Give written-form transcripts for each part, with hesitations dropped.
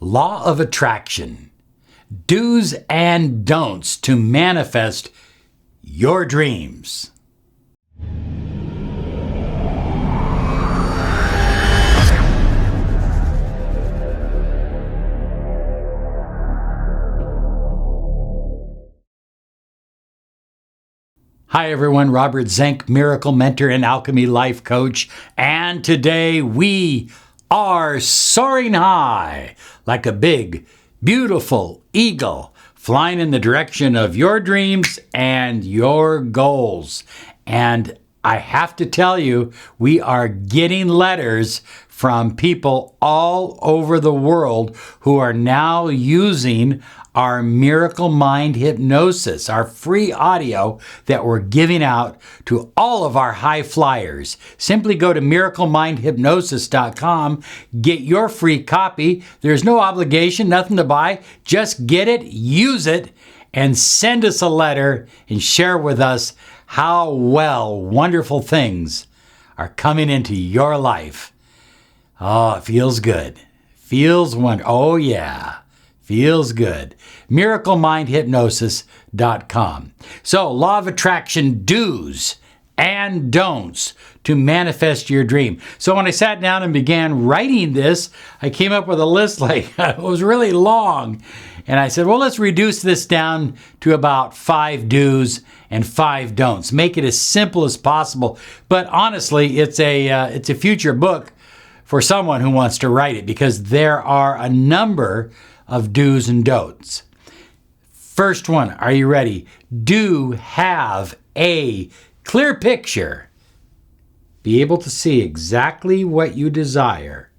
Law of attraction. Do's and don'ts to manifest your dreams. Hi everyone, Robert Zink, Miracle Mentor and Alchemy Life Coach, and today we are soaring high like a big, beautiful eagle flying in the direction of your dreams and your goals. And I have to tell you, we are getting letters from people all over the world who are now using our Miracle Mind Hypnosis, our free audio that we're giving out to all of our high flyers. Simply go to miraclemindhypnosis.com, get your free copy. There's no obligation, nothing to buy. Just get it, use it, and send us a letter and share with us how wonderful things are coming into your life. Oh, it feels good. Feels wonderful. Oh, yeah. Feels good. miraclemindhypnosis.com. So, law of attraction, do's and don'ts to manifest your dream. So when I sat down and began writing this, I came up with a list it was really long. And I said, well, let's reduce this down to about 5 do's and 5 don'ts. Make it as simple as possible. But honestly, it's a future book for someone who wants to write it, because there are a number of do's and don'ts. First one, are you ready? Do have a clear picture. Be able to see exactly what you desire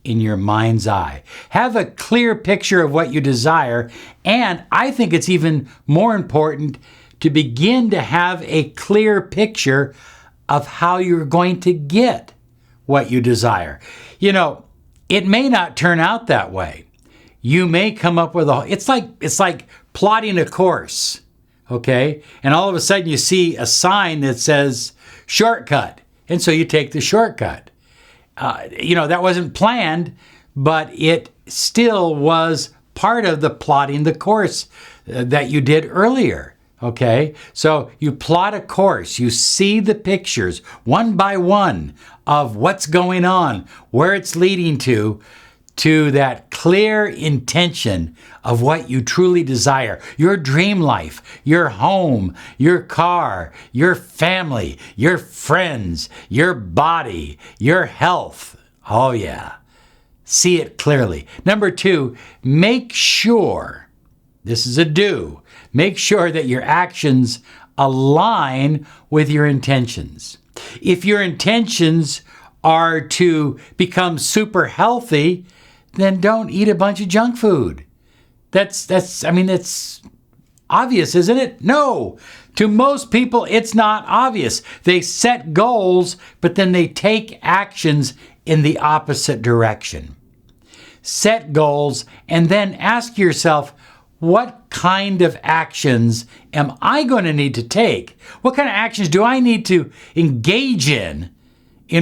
in your mind's eye. Have a clear picture of what you desire, and I think it's even more important to begin to have a clear picture of how you're going to get what you desire. You know, it may not turn out that way. You may come up with it's like plotting a course, okay? And all of a sudden you see a sign that says shortcut, and so you take the shortcut. That wasn't planned, but it still was part of the plotting the course that you did earlier, okay? So you plot a course, you see the pictures one by one of what's going on, where it's leading to that clear intention of what you truly desire. Your dream life, your home, your car, your family, your friends, your body, your health. Oh yeah. See it clearly. Number 2, make sure, this is a do, make sure that your actions align with your intentions. If your intentions are to become super healthy, then don't eat a bunch of junk food. That's obvious, isn't it? No. To most people, it's not obvious. They set goals, but then they take actions in the opposite direction. Set goals and then ask yourself, what kind of actions am I going to need to take? What kind of actions do I need to engage in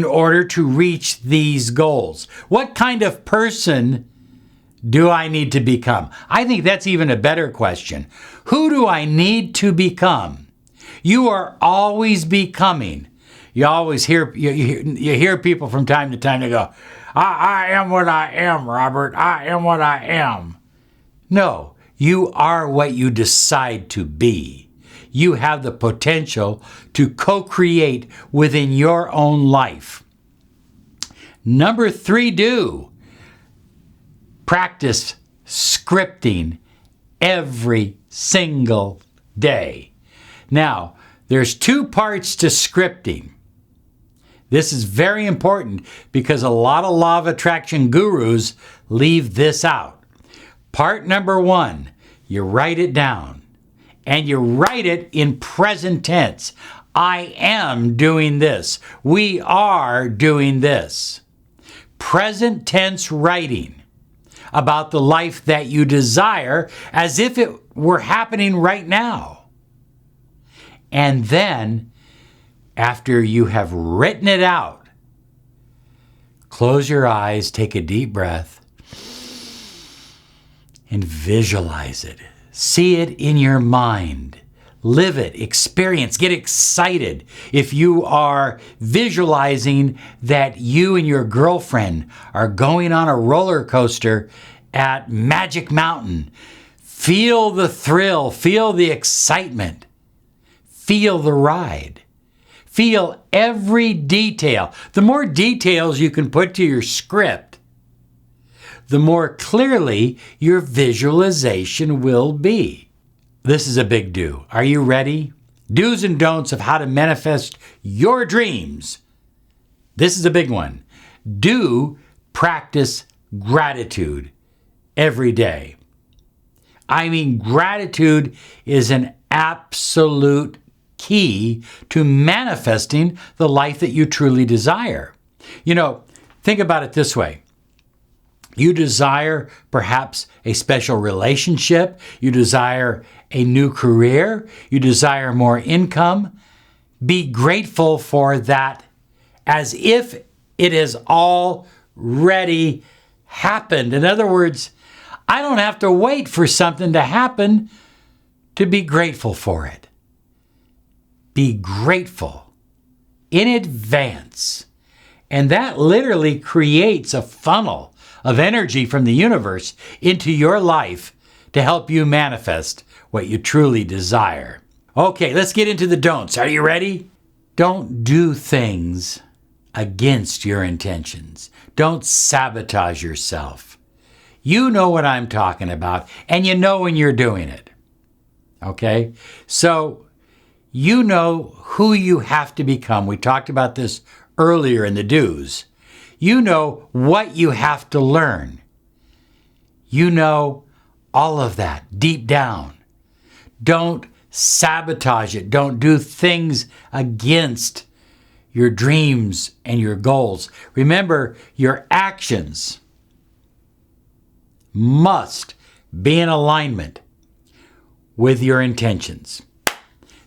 order to reach these goals? What kind of person do I need to become? I think that's even a better question. Who do I need to become? You are always becoming. You always hear you hear people from time to time, they go, I am what I am, Robert. I am what I am. No, you are what you decide to be. You have the potential to co-create within your own life. Number 3, do. Practice scripting every single day. Now, there's 2 parts to scripting. This is very important because a lot of law of attraction gurus leave this out. Part number 1, you write it down. And you write it in present tense. I am doing this. We are doing this. Present tense writing about the life that you desire as if it were happening right now. And then, after you have written it out, close your eyes, take a deep breath, and visualize it. See it in your mind. Live it, experience, get excited. If you are visualizing that you and your girlfriend are going on a roller coaster at Magic Mountain, feel the thrill, feel the excitement, feel the ride. Feel every detail. The more details you can put to your script, the more clearly your visualization will be. This is a big do. Are you ready? Do's and don'ts of how to manifest your dreams. This is a big one. Do practice gratitude every day. I mean, gratitude is an absolute key to manifesting the life that you truly desire. You know, think about it this way. You desire perhaps a special relationship. You desire a new career. You desire more income. Be grateful for that as if it has already happened. In other words, I don't have to wait for something to happen to be grateful for it. Be grateful in advance. And that literally creates a funnel of energy from the universe into your life to help you manifest what you truly desire. Okay, let's get into the don'ts. Are you ready? Don't do things against your intentions. Don't sabotage yourself. You know what I'm talking about, and you know when you're doing it. Okay? So, you know who you have to become. We talked about this earlier in the do's. You know what you have to learn. You know all of that deep down. Don't sabotage it. Don't do things against your dreams and your goals. Remember, your actions must be in alignment with your intentions.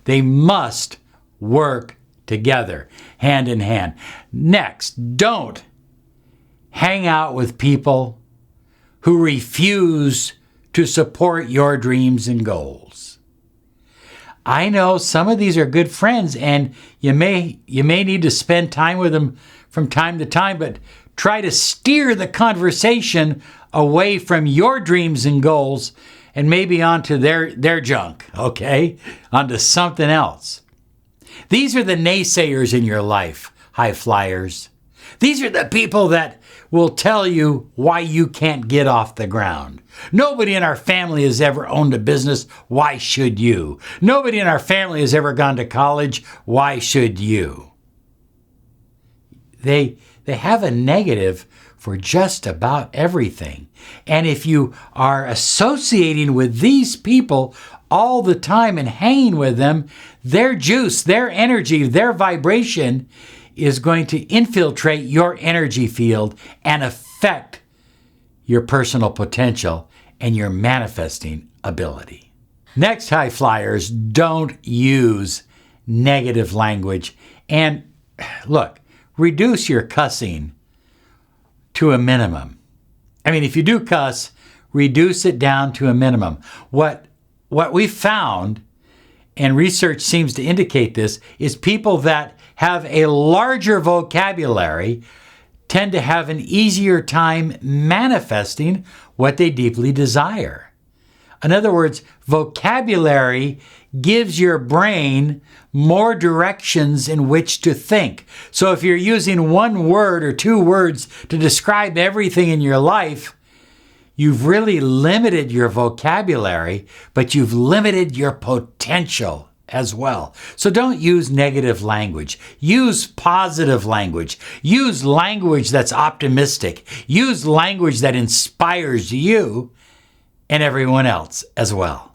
They must work together, hand in hand. Next, don't hang out with people who refuse to support your dreams and goals. I know some of these are good friends, and you may need to spend time with them from time to time, but try to steer the conversation away from your dreams and goals and maybe onto their junk, okay? Onto something else. These are the naysayers in your life, high flyers. These are the people that will tell you why you can't get off the ground. Nobody in our family has ever owned a business. Why should you? Nobody in our family has ever gone to college. Why should you? They have a negative for just about everything. And if you are associating with these people all the time and hanging with them, their juice, their energy, their vibration is going to infiltrate your energy field and affect your personal potential and your manifesting ability. Next, high flyers, don't use negative language. And look, reduce your cussing to a minimum. I mean, if you do cuss, reduce it down to a minimum. What we found, and research seems to indicate this, is people that have a larger vocabulary tend to have an easier time manifesting what they deeply desire. In other words, vocabulary gives your brain more directions in which to think. So if you're using one word or two words to describe everything in your life, you've really limited your vocabulary, but you've limited your potential as well. So don't use negative language. Use positive language. Use language that's optimistic. Use language that inspires you and everyone else as well.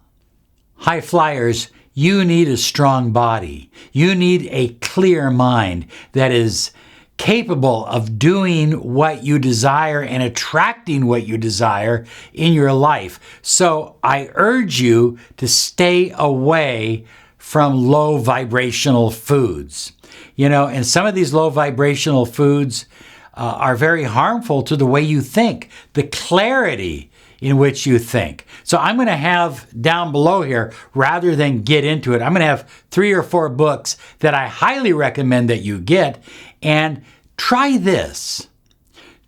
High flyers, you need a strong body. You need a clear mind that is capable of doing what you desire and attracting what you desire in your life. So I urge you to stay away from low vibrational foods. You know, and some of these low vibrational foods are very harmful to the way you think. The clarity in which you think. So I'm going to have down below here, rather than get into it, I'm going to have 3 or 4 books that I highly recommend that you get. And try this.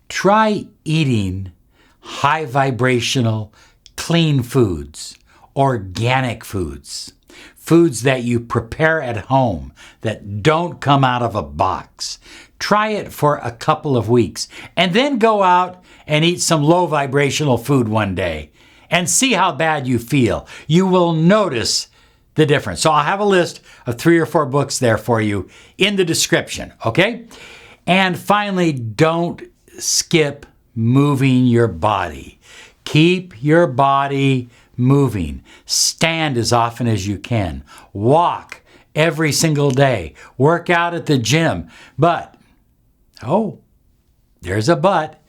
Try eating high vibrational, clean foods, organic foods, foods that you prepare at home that don't come out of a box. Try it for a couple of weeks and then go out and eat some low vibrational food one day and see how bad you feel. You will notice the difference. So I'll have a list of 3 or 4 books there for you in the description, okay? And finally, don't skip moving your body. Keep your body moving. Stand as often as you can. Walk every single day. Work out at the gym. But, there's a but.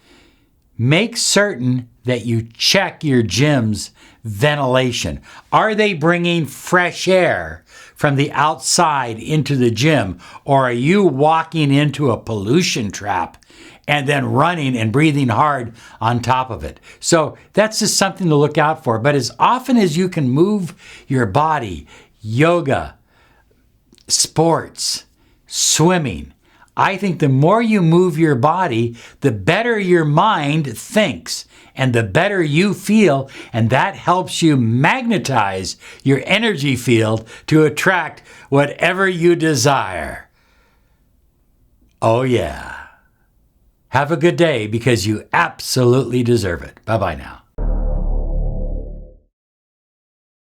Make certain that you check your gym's ventilation. Are they bringing fresh air from the outside into the gym, or are you walking into a pollution trap and then running and breathing hard on top of it? So that's just something to look out for. But as often as you can move your body, yoga, sports, swimming, I think the more you move your body, the better your mind thinks and the better you feel, and that helps you magnetize your energy field to attract whatever you desire. Oh yeah. Have a good day because you absolutely deserve it. Bye-bye now.